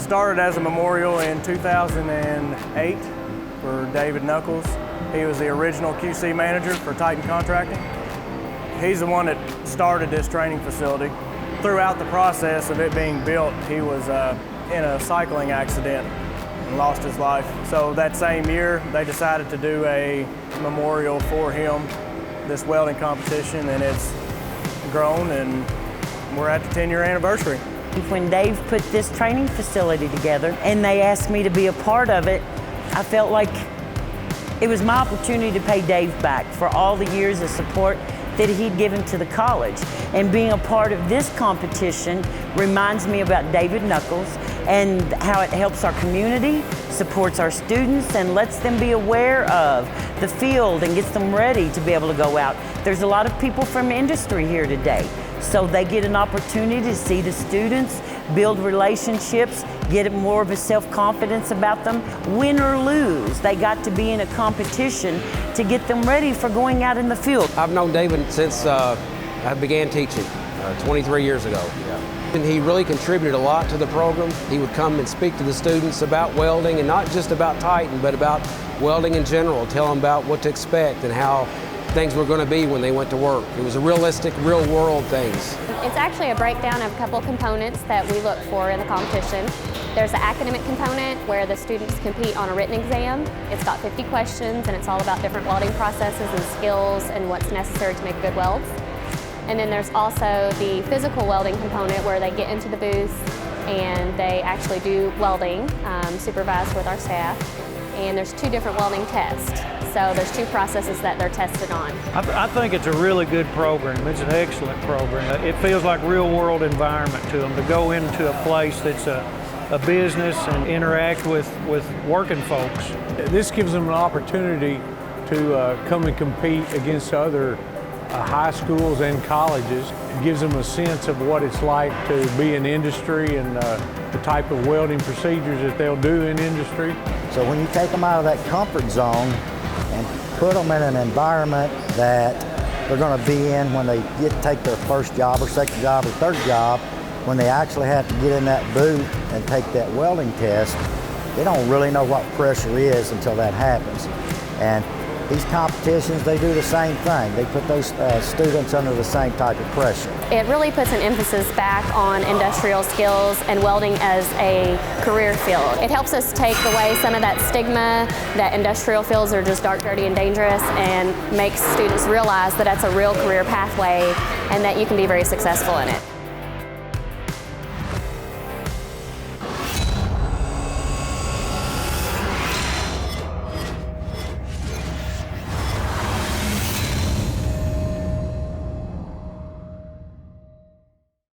started as a memorial in 2008 for David Nuckols. He was the original QC manager for Titan Contracting. He's the one that started this training facility. Throughout the process of it being built, he was in a cycling accident and lost his life. So that same year, they decided to do a memorial for him, this welding competition, and it's grown, and we're at the 10-year anniversary. When Dave put this training facility together and they asked me to be a part of it, I felt like it was my opportunity to pay Dave back for all the years of support that he'd given to the college. And being a part of this competition reminds me about David Nuckols and how it helps our community, supports our students, and lets them be aware of the field and gets them ready to be able to go out. There's a lot of people from industry here today, so they get an opportunity to see the students, build relationships, get more of a self-confidence about them. Win or lose, they got to be in a competition to get them ready for going out in the field. I've known David since I began teaching 23 years ago. And he really contributed a lot to the program. He would come and speak to the students about welding, and not just about Titan, but about welding in general, tell them about what to expect and how things were going to be when they went to work. It was a realistic, real-world things. It's actually a breakdown of a couple components that we look for in the competition. There's the academic component where the students compete on a written exam. It's got 50 questions, and it's all about different welding processes and skills and what's necessary to make good welds. And then there's also the physical welding component where they get into the booth and they actually do welding, supervised with our staff. And there's 2 different welding tests. So there's 2 processes that they're tested on. I think it's a really good program. It's an excellent program. It feels like real world environment to them to go into a place that's a business and interact with working folks. This gives them an opportunity to come and compete against other high schools and colleges. It gives them a sense of what it's like to be in industry and the type of welding procedures that they'll do in industry. So when you take them out of that comfort zone and put them in an environment that they're going to be in when they take their first job or second job or third job, when they actually have to get in that booth and take that welding test, they don't really know what pressure is until that happens. And these competitions, they do the same thing. They put those students under the same type of pressure. It really puts an emphasis back on industrial skills and welding as a career field. It helps us take away some of that stigma that industrial fields are just dark, dirty, and dangerous, and makes students realize that that's a real career pathway and that you can be very successful in it.